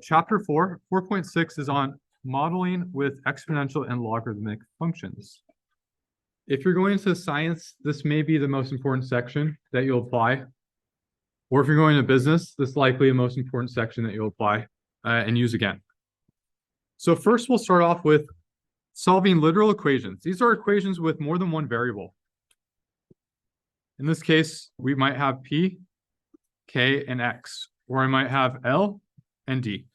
Chapter 4, 4.6 is on modeling with exponential and logarithmic functions. If you're going into science, this may be the most important section that you'll apply. Or if you're going to business, this is likely the most important section that you'll apply and use again. So first, we'll start off with solving literal equations. These are equations with more than one variable. In this case, we might have P, K, and X, or I might have L and D.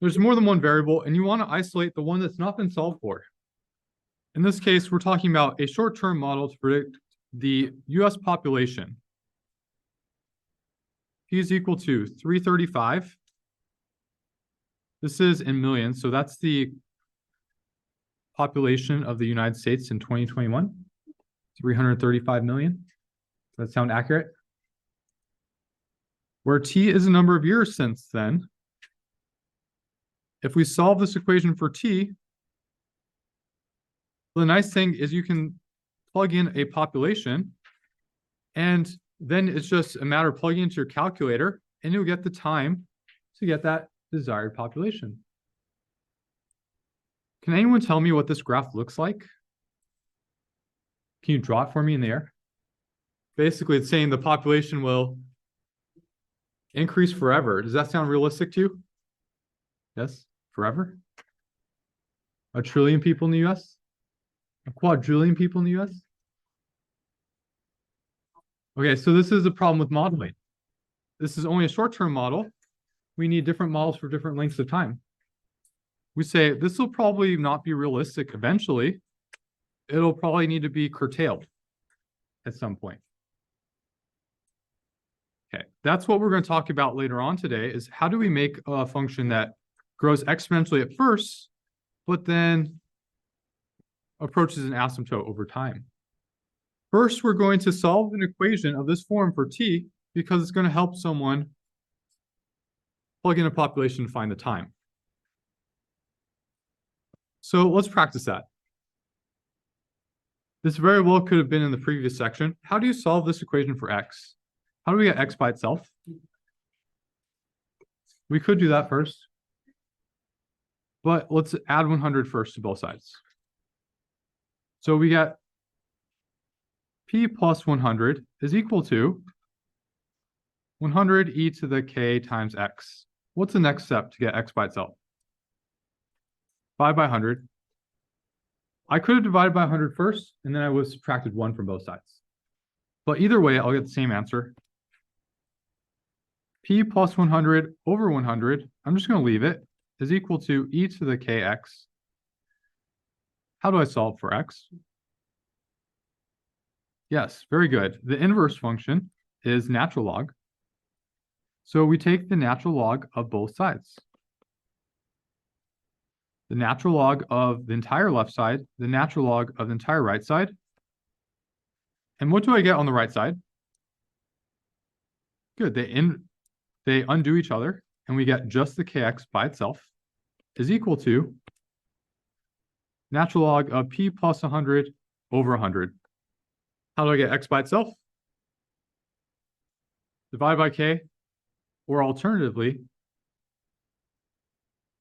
There's more than one variable, and you want to isolate the one that's not been solved for. In this case, we're talking about a short-term model to predict the US population. P is equal to 335. This is in millions, so that's the population of the United States in 2021, 335 million. Does that sound accurate? Where T is a number of years since then, if we solve this equation for T, the nice thing is you can plug in a population, and then it's just a matter of plugging into your calculator, and you'll get the time to get that desired population. Can anyone tell me what this graph looks like? Can you draw it for me in the air? Basically, it's saying the population will increase forever. Does that sound realistic to you? Yes, forever? A trillion people in the US? A quadrillion people in the US? Okay, so this is a problem with modeling. This is only a short-term model. We need different models for different lengths of time. We say this will probably not be realistic eventually. It'll probably need to be curtailed at some point. Okay, that's what we're going to talk about later on today, is how do we make a function that grows exponentially at first, but then approaches an asymptote over time. First, we're going to solve an equation of this form for T because it's going to help someone plug in a population to find the time. So let's practice that. This very well could have been in the previous section. How do you solve this equation for X? How do we get X by itself? We could do that first, but let's add 100 first to both sides. So we get P plus 100 is equal to 100 e to the k times x. What's the next step to get x by itself? Divide by 100. I could have divided by 100 first, and then I would have subtracted 1 from both sides. But either way, I'll get the same answer. P plus 100 over 100, I'm just going to leave it, is equal to e to the kx. How do I solve for x? Yes, very good. The inverse function is natural log. So we take the natural log of both sides. The natural log of the entire left side, the natural log of the entire right side. And what do I get on the right side? Good, they undo each other, and we get just the kx by itself is equal to natural log of p plus 100 over 100. How do I get x by itself? Divide by k, or alternatively,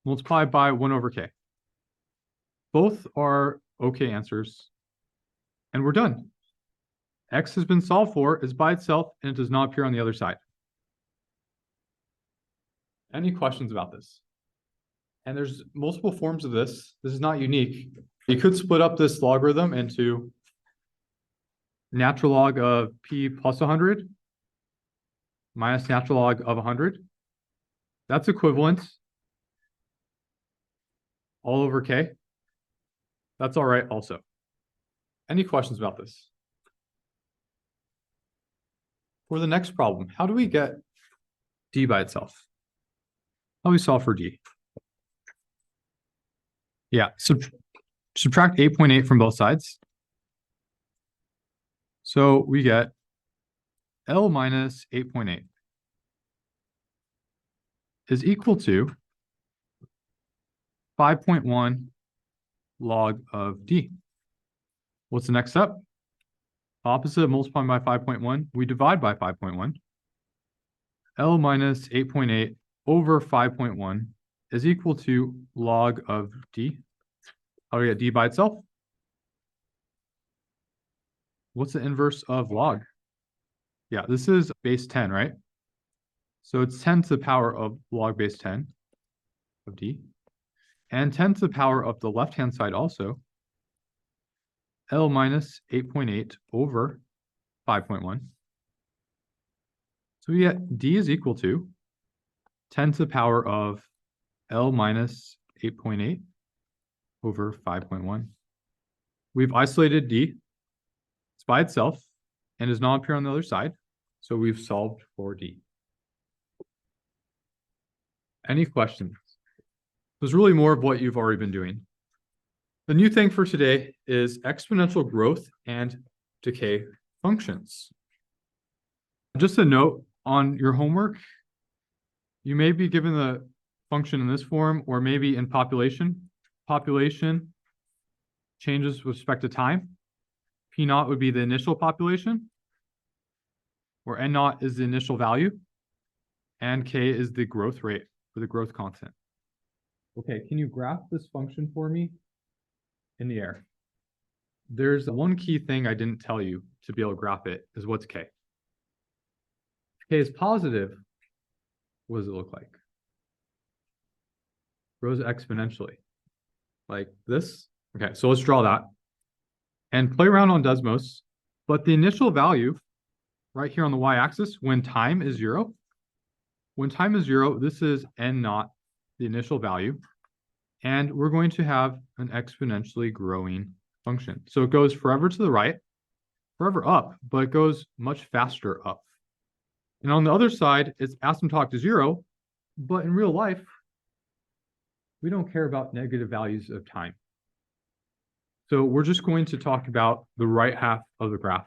multiply by 1 over k. Both are okay answers, and we're done. X has been solved for, is by itself, and it does not appear on the other side. Any questions about this? And there's multiple forms of this. This is not unique. You could split up this logarithm into natural log of p plus 100 minus natural log of 100. That's equivalent all over k. That's all right also. Any questions about this? For the next problem, how do we get d by itself? How do we solve for d? Yeah, subtract 8.8 from both sides. So we get L minus 8.8 is equal to 5.1 log of d. What's the next step? Opposite of multiplying by 5.1, we divide by 5.1. L minus 8.8 over 5.1 is equal to log of d. How do we get d by itself? What's the inverse of log? Yeah, this is base 10, right? So it's 10 to the power of log base 10 of d. And 10 to the power of the left-hand side also, L minus 8.8 over 5.1. So we get d is equal to 10 to the power of L minus 8.8 over 5.1. We've isolated d. It's by itself and does not appear on the other side. So we've solved for d. Any questions? There's really more of what you've already been doing. The new thing for today is exponential growth and decay functions. Just a note on your homework, you may be given the function in this form or maybe in population. Population changes with respect to time. P naught would be the initial population, where N naught is the initial value, and K is the growth rate or the growth constant. Okay, can you graph this function for me in the air? There's one key thing I didn't tell you to be able to graph it is what's K. If K is positive, what does it look like? Grows exponentially, like this. Okay, so let's draw that and play around on Desmos. But the initial value right here on the y-axis, when time is 0, this is N naught, the initial value. And we're going to have an exponentially growing function. So it goes forever to the right, forever up, but it goes much faster up. And on the other side, it's asymptotic to 0, but in real life, we don't care about negative values of time. So we're just going to talk about the right half of the graph.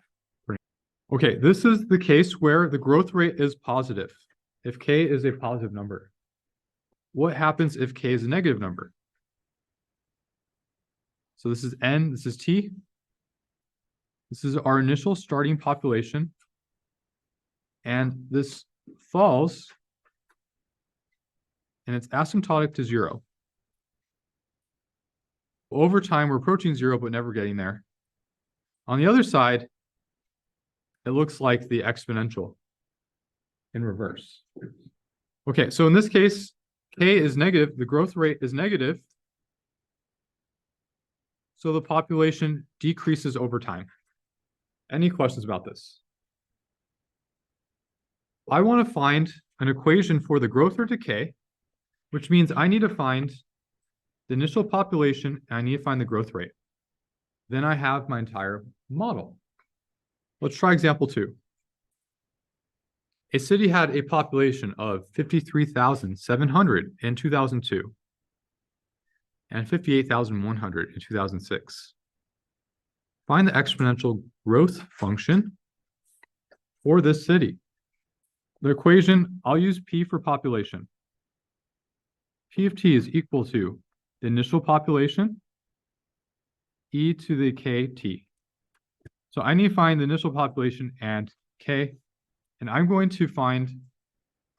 Okay, this is the case where the growth rate is positive. If K is a positive number. What happens if K is a negative number? So this is N, this is T. This is our initial starting population. And this falls, and it's asymptotic to 0. Over time, we're approaching 0, but never getting there. On the other side, it looks like the exponential in reverse. Okay, so in this case, K is negative, the growth rate is negative. So the population decreases over time. Any questions about this? I want to find an equation for the growth or decay, which means I need to find the initial population and I need to find the growth rate. Then I have my entire model. Let's try example 2. A city had a population of 53,700 in 2002 and 58,100 in 2006. Find the exponential growth function for this city. The equation, I'll use P for population. P of T is equal to the initial population, e to the kt. So I need to find the initial population and k, and I'm going to find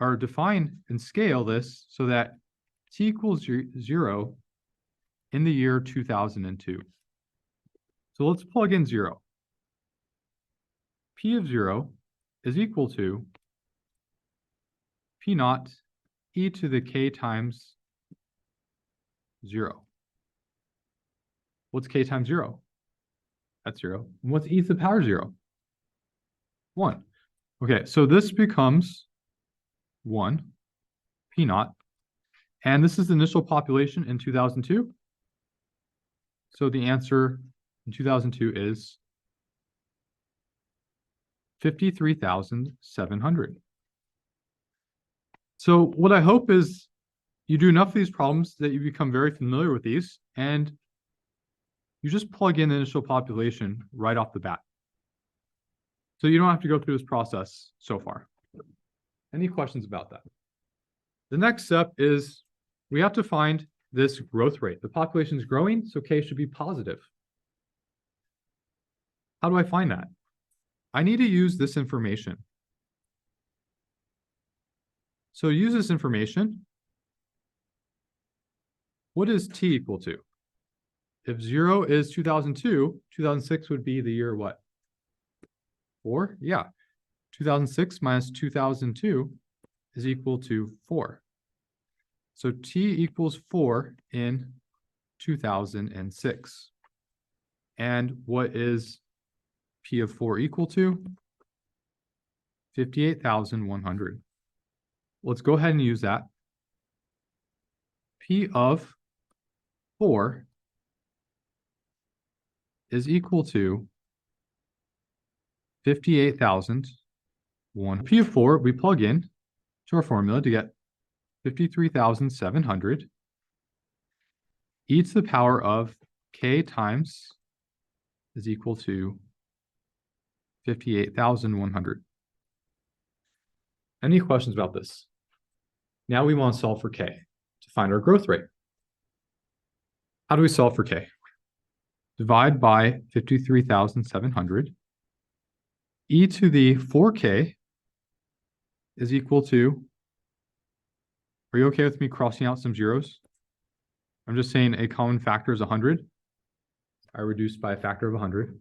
or define and scale this so that t equals 0 in the year 2002. So let's plug in 0. P of 0 is equal to P naught e to the k times 0. What's k times 0? That's 0. And what's e to the power 0? 1. Okay, so this becomes 1, P naught. And this is the initial population in 2002. So the answer in 2002 is 53,700. So what I hope is you do enough of these problems that you become very familiar with these, and you just plug in the initial population right off the bat. So you don't have to go through this process so far. Any questions about that? The next step is we have to find this growth rate. The population is growing, so K should be positive. How do I find that? I need to use this information. So use this information. What is t equal to? If 0 is 2002, 2006 would be the year what? 4? Yeah. 2006 minus 2002 is equal to 4. So t equals 4 in 2006. And what is P of 4 equal to? 58,100. Let's go ahead and use that. P of 4 is equal to 58,001. P of 4, we plug in to our formula to get 53,700. E to the power of k times is equal to 58,100. Any questions about this? Now we want to solve for k to find our growth rate. How do we solve for k? Divide by 53,700. E to the 4k is equal to, are you okay with me crossing out some zeros? I'm just saying a common factor is 100. I reduced by a factor of 100.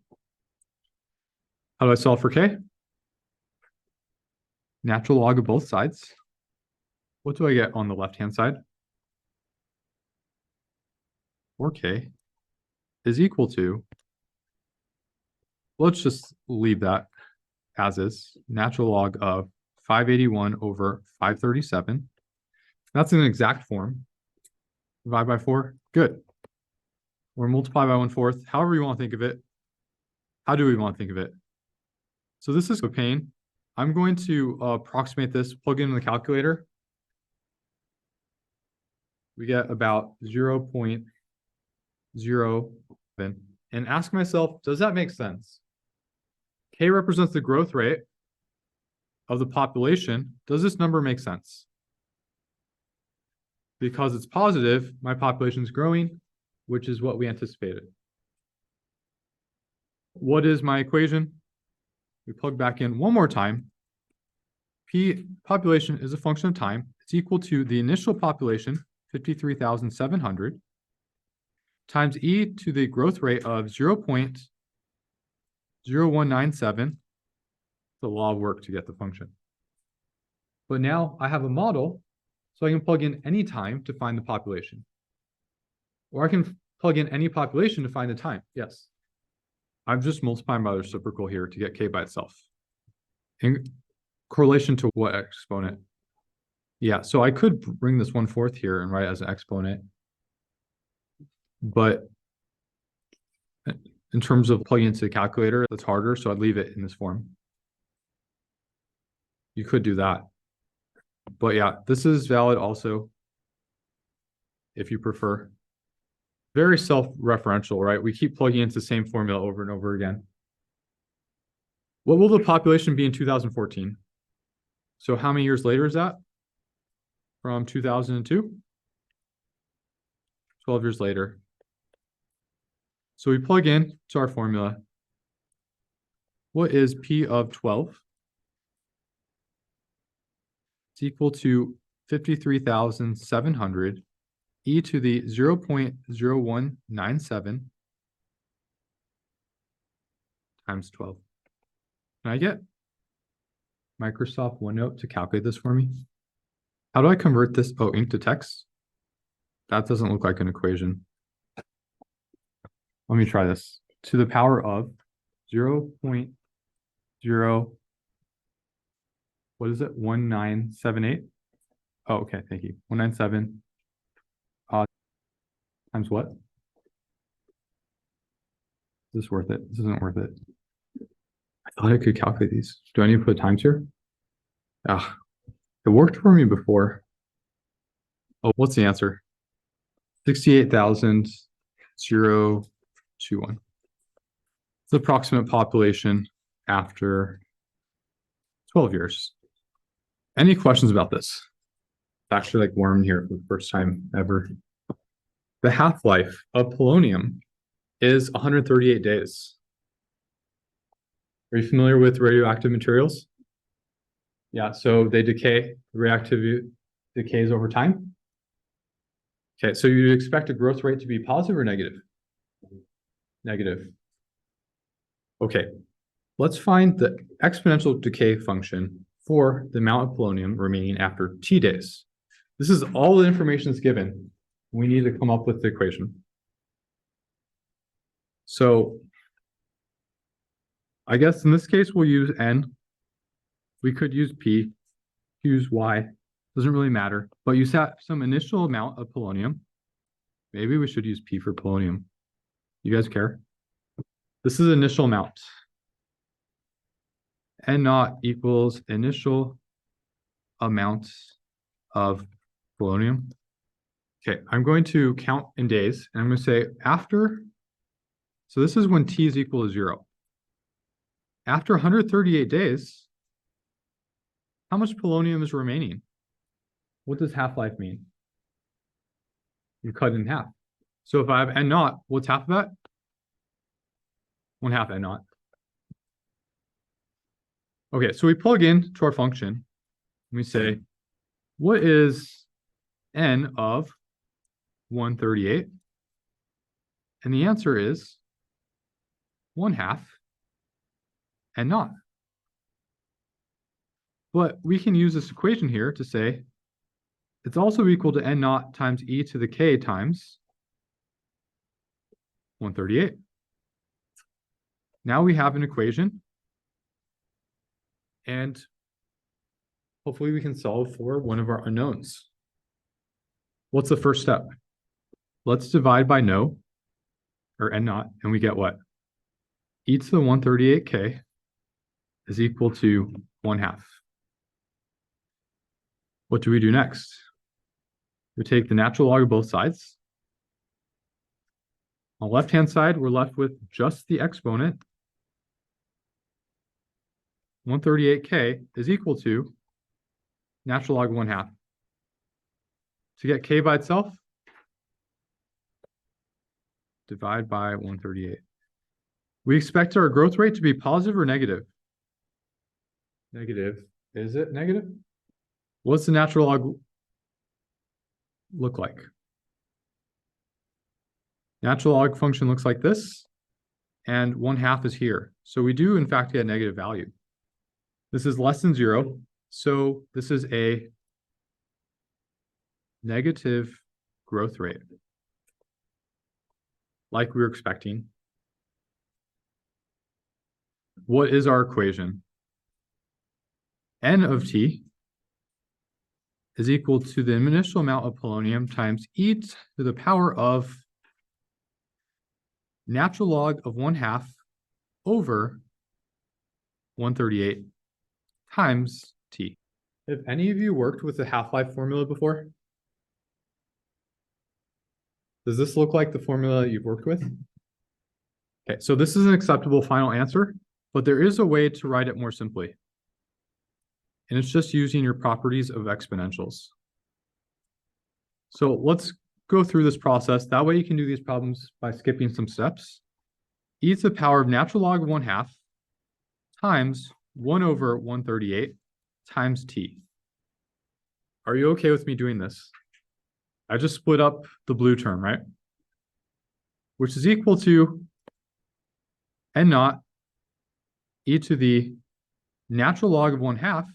How do I solve for k? Natural log of both sides. What do I get on the left-hand side? 4k is equal to, let's just leave that as is, natural log of 581 over 537. That's an exact form. Divide by 4, good. Or multiply by 1/4, however you want to think of it. How do we want to think of it? So this is a pain. I'm going to approximate this, plug it in the calculator. We get about 0.07 and ask myself, does that make sense? K represents the growth rate of the population. Does this number make sense? Because it's positive, my population is growing, which is what we anticipated. What is my equation? We plug back in one more time. P population is a function of time. It's equal to the initial population, 53,700, times e to the growth rate of 0.0197. The law of work to get the function. But now I have a model, so I can plug in any time to find the population. Or I can plug in any population to find the time. Yes. I'm just multiplying by the reciprocal here to get k by itself. In correlation to what exponent? Yeah, so I could bring this 1/4 here and write it as an exponent. But in terms of plugging into the calculator, that's harder, so I'd leave it in this form. You could do that. But yeah, this is valid also if you prefer. Very self-referential, right? We keep plugging into the same formula over and over again. What will the population be in 2014? So how many years later is that? From 2002? 12 years later. So we plug in to our formula. What is P of 12? It's equal to 53,700 e to the 0.0197 times 12. Can I get Microsoft OneNote to calculate this for me? How do I convert this into text? That doesn't look like an equation. Let me try this. To the power of 0.0, what is it? 1978? Oh, okay, thank you. 197 times what? Is this worth it? This isn't worth it. I thought I could calculate these. Do I need to put times here? Ah, it worked for me before. Oh, what's the answer? 68,021. It's the approximate population after 12 years. Any questions about this? It's actually like warm here for the first time ever. The half-life of polonium is 138 days. Are you familiar with radioactive materials? Yeah, so they decay. Reactivity decays over time. Okay, so you'd expect a growth rate to be positive or negative? Negative. Okay, let's find the exponential decay function for the amount of polonium remaining after t days. This is all the information that's given. We need to come up with the equation. So I guess in this case, we'll use n. We could use p, use y, doesn't really matter. But you set some initial amount of polonium. Maybe we should use p for polonium. You guys care? This is initial amount. N naught equals initial amount of polonium. Okay, I'm going to count in days, and I'm going to say after, so this is when t is equal to 0. After 138 days, how much polonium is remaining? What does half-life mean? You cut it in half. So if I have n naught, what's half of that? 1/2 n naught. Okay, so we plug in to our function, and we say, what is n of 138? And the answer is 1/2 n naught. But we can use this equation here to say it's also equal to n naught times e to the k times 138. Now we have an equation, and hopefully we can solve for one of our unknowns. What's the first step? Let's divide by no, or n naught, and we get what? E to the 138k is equal to 1/2. What do we do next? We take the natural log of both sides. On the left-hand side, we're left with just the exponent. 138k is equal to natural log of 1/2. To get k by itself, divide by 138. We expect our growth rate to be positive or negative? Negative. Is it negative? What's the natural log look like? Natural log function looks like this, and 1/2 is here. So we do, in fact, get a negative value. This is less than 0, so this is a negative growth rate, like we were expecting. What is our equation? N of t is equal to the initial amount of polonium times e to the power of natural log of 1/2 over 138 times t. Have any of you worked with the half-life formula before? Does this look like the formula you've worked with? Okay, so this is an acceptable final answer, but there is a way to write it more simply. And it's just using your properties of exponentials. So let's go through this process. That way you can do these problems by skipping some steps. E to the power of natural log of 1/2 times 1 over 138 times t. Are you okay with me doing this? I just split up the blue term, right? Which is equal to n naught e to the natural log of 1/2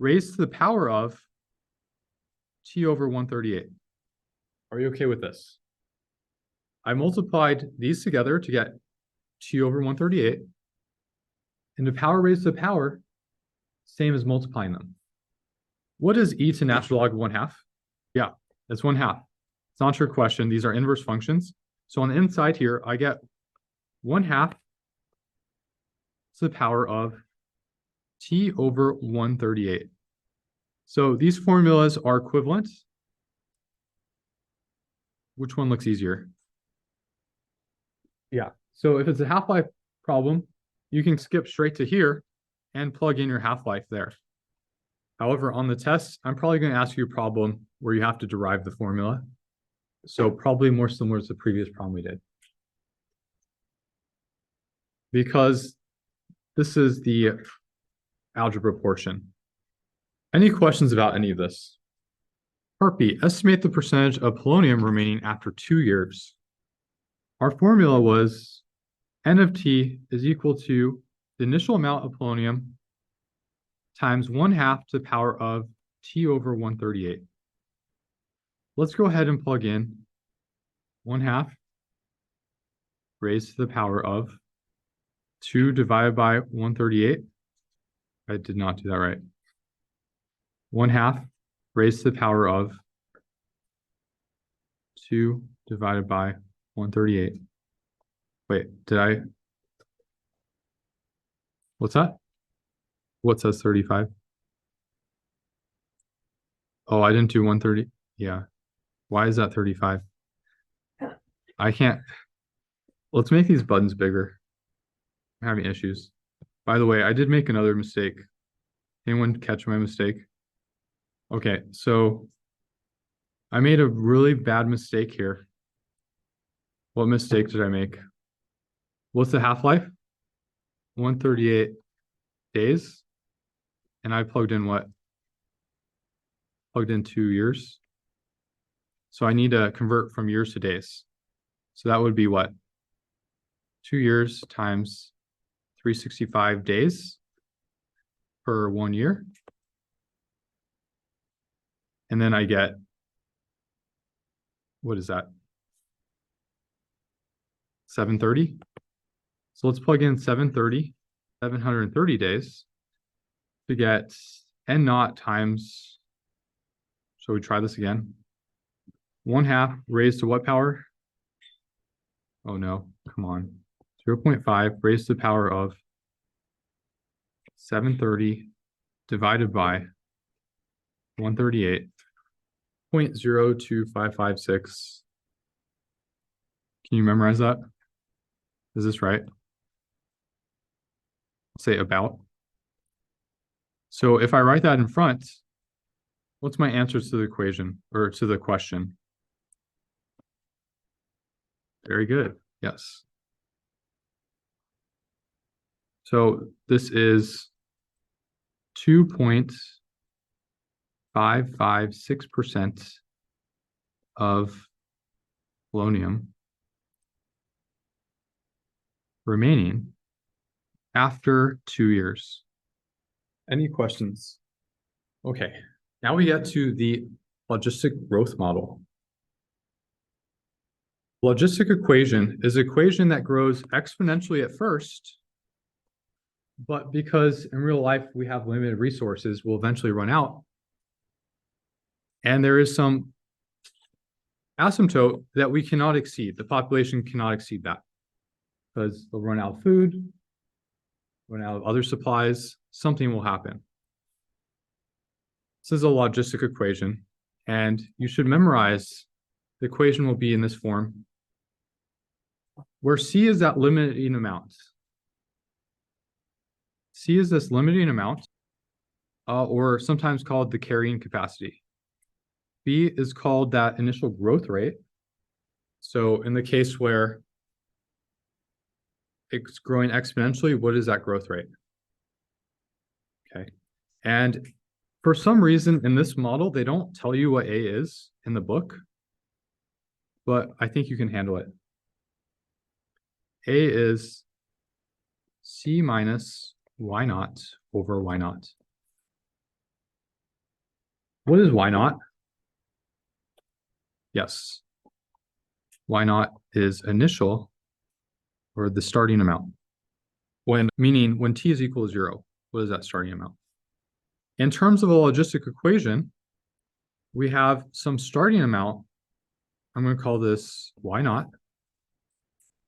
raised to the power of t over 138. Are you okay with this? I multiplied these together to get t over 138. And the power raised to the power, same as multiplying them. What is e to natural log of 1/2? Yeah, that's 1/2. It's not a trick question. These are inverse functions. So on the inside here, I get 1/2 to the power of t over 138. So these formulas are equivalent. Which one looks easier? Yeah, so if it's a half-life problem, you can skip straight to here and plug in your half-life there. However, on the test, I'm probably going to ask you a problem where you have to derive the formula. So probably more similar to the previous problem we did. Because this is the algebra portion. Any questions about any of this? Part B, estimate the percentage of polonium remaining after 2 years. Our formula was N of T is equal to the initial amount of polonium times 1/2 to the power of T over 138. Let's go ahead and plug in 1/2 raised to the power of 2 divided by 138. I did not do that right. 1/2 raised to the power of 2 divided by 138. Wait, what's that? What says 35? Oh, I didn't do 130. Yeah. Why is that 35? I can't. Let's make these buttons bigger. I'm having issues. By the way, I did make another mistake. Anyone catch my mistake? Okay, so I made a really bad mistake here. What mistake did I make? What's the half-life? 138 days. And I plugged in what? Plugged in 2 years. So I need to convert from years to days. So that would be what? 2 years times 365 days per 1 year. And then I get, what is that? 730. So let's plug in 730 days to get N naught times, shall we try this again? 1/2 raised to what power? Oh no, come on. 0.5 raised to the power of 730 divided by 138, 0.02556. Can you memorize that? Is this right? Say about. So if I write that in front, what's my answer to the equation or to the question? Very good. Yes. So this is 2.556% of polonium remaining after 2 years. Any questions? Okay, now we get to the logistic growth model. Logistic equation is an equation that grows exponentially at first, but because in real life we have limited resources, we'll eventually run out. And there is some asymptote that we cannot exceed. The population cannot exceed that because they'll run out of food, run out of other supplies, something will happen. This is a logistic equation, and you should memorize the equation will be in this form, where C is that limiting amount. C is this limiting amount, or sometimes called the carrying capacity. B is called that initial growth rate. So in the case where it's growing exponentially, what is that growth rate? Okay. And for some reason in this model, they don't tell you what A is in the book, but I think you can handle it. A is C minus Y naught over Y naught. What is Y naught? Yes. Y naught is initial, or the starting amount. Meaning when T is equal to 0, what is that starting amount? In terms of a logistic equation, we have some starting amount. I'm going to call this Y naught.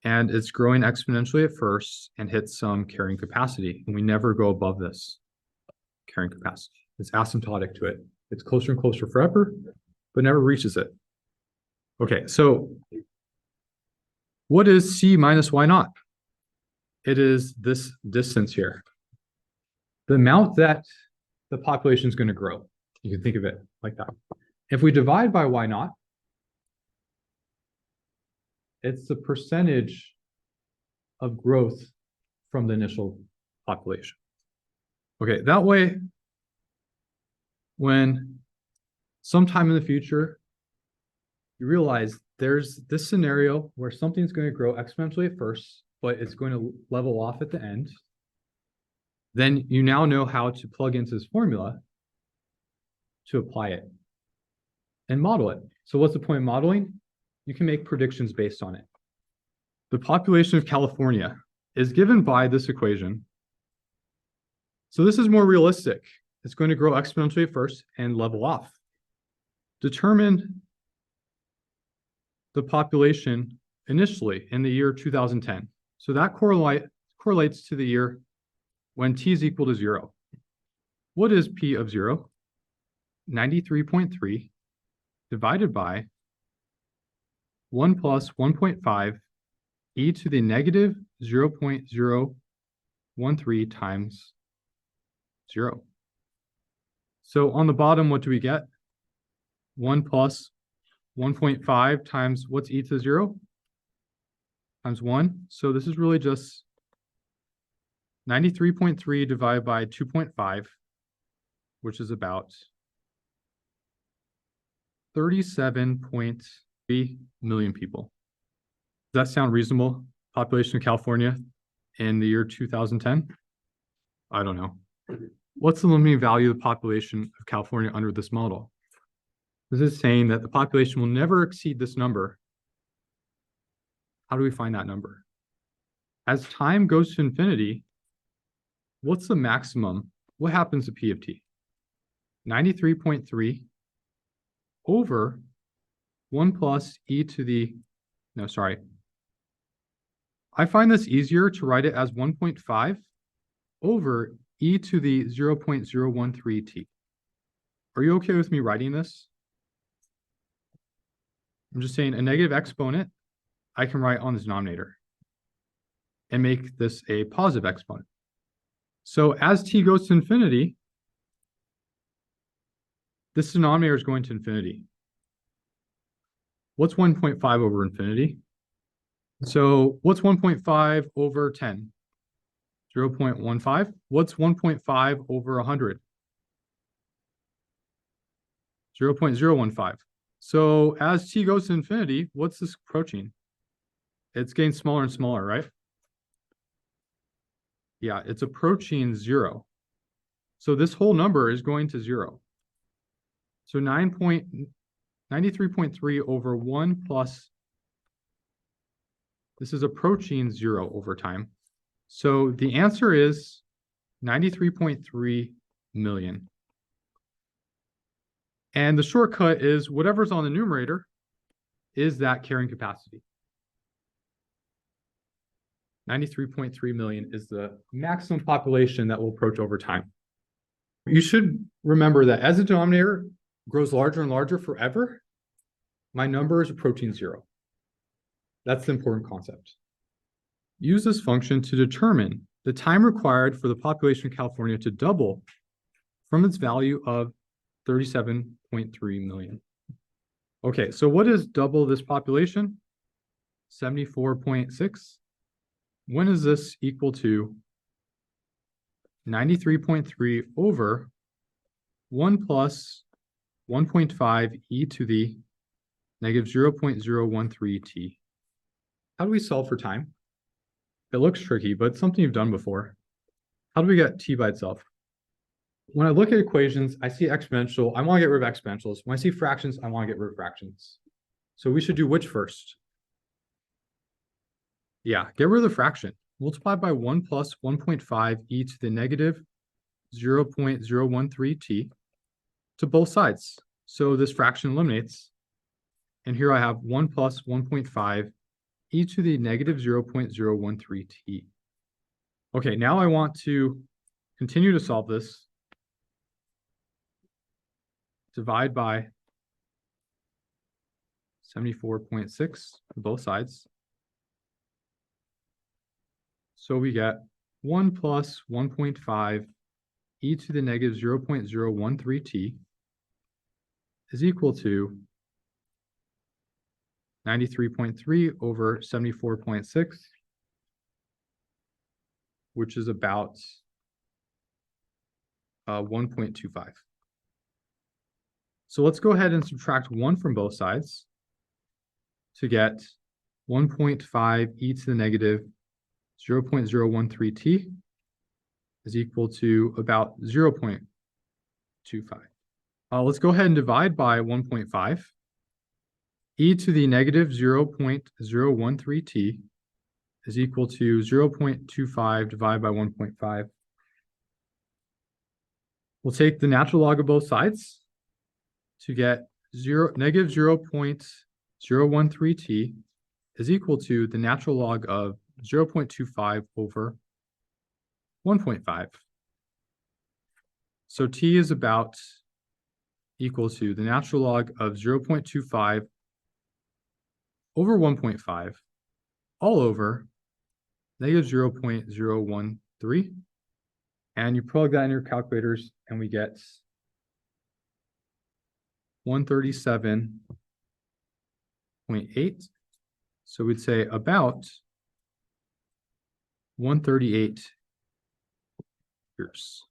And it's growing exponentially at first and hits some carrying capacity. And we never go above this carrying capacity. It's asymptotic to it. It's closer and closer forever, but never reaches it. Okay, so what is C minus Y naught? It is this distance here. The amount that the population is going to grow. You can think of it like that. If we divide by Y naught, it's the percentage of growth from the initial population. Okay, that way, when sometime in the future, you realize there's this scenario where something's going to grow exponentially at first, but it's going to level off at the end. Then you now know how to plug into this formula to apply it and model it. So what's the point of modeling? You can make predictions based on it. The population of California is given by this equation. So this is more realistic. It's going to grow exponentially at first and level off. Determine the population initially in the year 2010. So that correlates to the year when t is equal to 0. What is p of 0? 93.3 divided by 1 plus 1.5 e to the negative 0.013 times 0. So on the bottom, what do we get? 1 plus 1.5 times what's e to the 0? Times 1. So this is really just 93.3 divided by 2.5, which is about 37.3 million people. Does that sound reasonable? Population of California in the year 2010? I don't know. What's the limiting value of the population of California under this model? This is saying that the population will never exceed this number. How do we find that number? As time goes to infinity, what's the maximum? What happens to P of t? 93.3 over 1 plus e to the, no, sorry. I find this easier to write it as 1.5 over e to the 0.013 t. Are you okay with me writing this? I'm just saying a negative exponent I can write on the denominator and make this a positive exponent. So as t goes to infinity, this denominator is going to infinity. What's 1.5 over infinity? So what's 1.5 over 10? 0.15. What's 1.5 over 100? 0.015. So as t goes to infinity, what's this approaching? It's getting smaller and smaller, right? Yeah, it's approaching 0. So this whole number is going to 0. So 93.3 over 1 plus, this is approaching 0 over time. So the answer is 93.3 million. And the shortcut is whatever's on the numerator is that carrying capacity. 93.3 million is the maximum population that will approach over time. You should remember that as the denominator grows larger and larger forever, my number is approaching 0. That's the important concept. Use this function to determine the time required for the population of California to double from its value of 37.3 million. Okay, so what is double this population? 74.6. When is this equal to 93.3 over 1 plus 1.5 e to the negative 0.013 t? How do we solve for time? It looks tricky, but it's something you've done before. How do we get t by itself? When I look at equations, I see exponential. I want to get rid of exponentials. When I see fractions, I want to get rid of fractions. So we should do which first? Yeah, get rid of the fraction. Multiply by 1 plus 1.5 e to the negative 0.013 t to both sides. So this fraction eliminates. And here I have 1 plus 1.5 e to the negative 0.013 t. Okay, now I want to continue to solve this. Divide by 74.6 to both sides. So we get 1 plus 1.5 e to the negative 0.013 t is equal to 93.3 over 74.6, which is about 1.25. So let's go ahead and subtract 1 from both sides to get 1.5 e to the negative 0.013t is equal to about 0.25. Let's go ahead and divide by 1.5. E to the negative 0.013t is equal to 0.25 divided by 1.5. We'll take the natural log of both sides to get negative 0.013t is equal to the natural log of 0.25 over 1.5. So t is about equal to the natural log of 0.25 over 1.5 all over negative 0.013. And you plug that in your calculators and we get 137.8. So we'd say about 138 years.